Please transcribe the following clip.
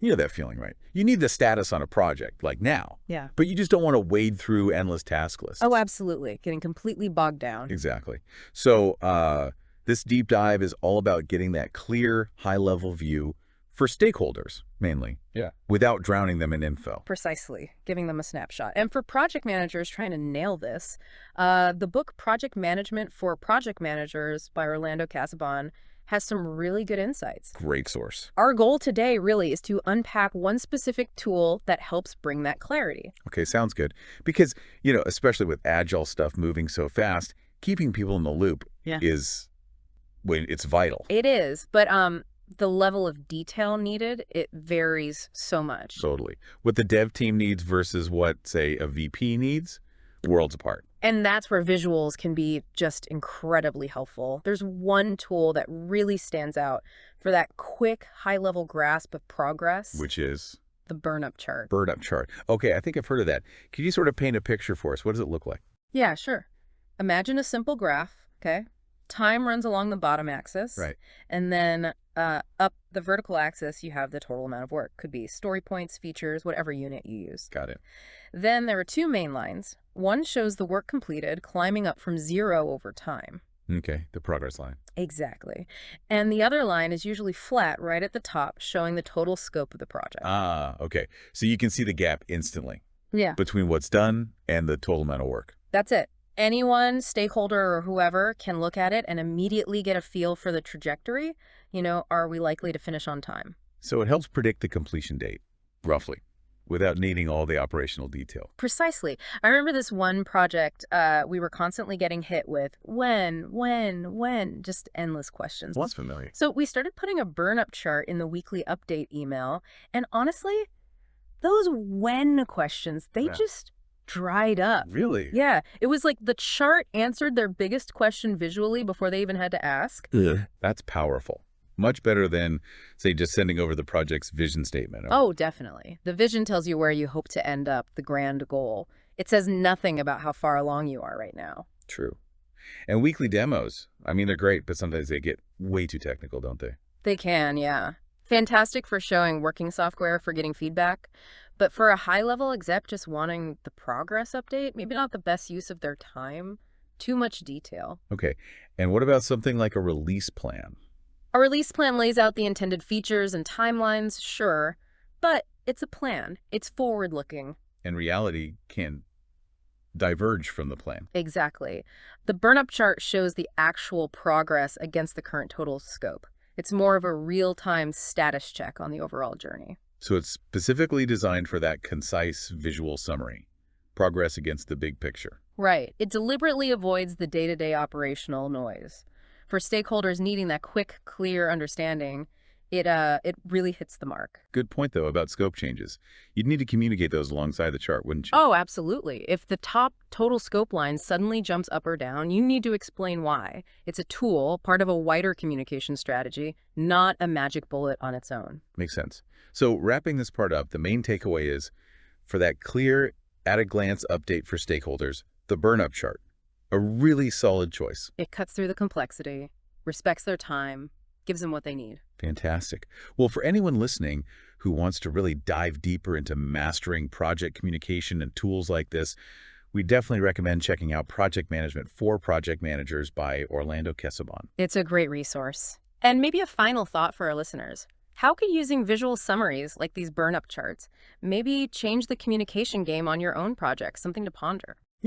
You know that feeling, right? You need the status on a project, like now. Yeah. But you just don't want to wade through endless task Oh, lists. absolutely. Getting completely bogged down. Exactly. So this deep dive is all about getting that clear, high-level view for stakeholders, mainly. Yeah. Without drowning them in info. Precisely, giving them a snapshot. And for project managers trying to nail this, the book Project Management for Project Managers by Orlando Casabon has some really good insights. Great source. Our goal today really is to unpack one specific tool that helps bring that clarity. Okay, sounds good. Because, especially with Agile stuff moving so fast, keeping people in the loop Yeah. is, when it's vital. It is, but the level of detail needed, it varies so much. Totally. What the dev team needs versus what, say, a VP needs, worlds apart. And that's where visuals can be just incredibly helpful. There's one tool that really stands out for that quick, high-level grasp of progress. Which is? The burn-up chart. Burn-up chart. Okay, I think I've heard of that. Can you sort of paint a picture for us? What does it look like? Yeah, sure. Imagine a simple graph, okay? Time runs along the bottom axis. Right. And then up the vertical axis, you have the total amount of work. Could be story points, features, whatever unit you use. Got it. Then there are two main lines. One shows the work completed, climbing up from 0 over time. Okay, the progress line. Exactly. And the other line is usually flat right at the top, showing the total scope of the project. Ah, okay. So you can see the gap instantly. Yeah. Between what's done and the total amount of work. That's it. Anyone, stakeholder or whoever, can look at it and immediately get a feel for the trajectory. Are we likely to finish on time? So it helps predict the completion date, roughly, without needing all the operational detail. Precisely. I remember this one project, we were constantly getting hit with when, just endless questions. Well, that's familiar. So we started putting a burn-up chart in the weekly update email, and honestly, those when questions, they just dried up. Really? Yeah. It was like the chart answered their biggest question visually before they even had to ask. That's powerful. Much better than, say, just sending over the project's vision statement. Oh, definitely. The vision tells you where you hope to end up, the grand goal. It says nothing about how far along you are right now. True. And weekly demos, they're great, but sometimes they get way too technical, don't they? They can, yeah. Fantastic for showing working software, for getting feedback. But for a high-level exec just wanting the progress update, maybe not the best use of their time. Too much detail. Okay. And what about something like a release plan? A release plan lays out the intended features and timelines, sure, but it's a plan. It's forward-looking. And reality can diverge from the plan. Exactly. The burn-up chart shows the actual progress against the current total scope. It's more of a real-time status check on the overall journey. So it's specifically designed for that concise visual summary, progress against the big picture. Right. It deliberately avoids the day-to-day operational noise. For stakeholders needing that quick, clear understanding, it really hits the mark. Good point, though, about scope changes. You'd need to communicate those alongside the chart, wouldn't you? Oh, absolutely. If the top total scope line suddenly jumps up or down, you need to explain why. It's a tool, part of a wider communication strategy, not a magic bullet on its own. Makes sense. So wrapping this part up, the main takeaway is, for that clear, at-a-glance update for stakeholders, the burn-up chart. A really solid choice. It cuts through the complexity, respects their time, gives them what they need. Fantastic. Well, for anyone listening who wants to really dive deeper into mastering project communication and tools like this, we definitely recommend checking out Project Management for Project Managers by Orlando Casabon. It's a great resource. And maybe a final thought for our listeners. How could using visual summaries like these burn-up charts maybe change the communication game on your own project? Something to ponder.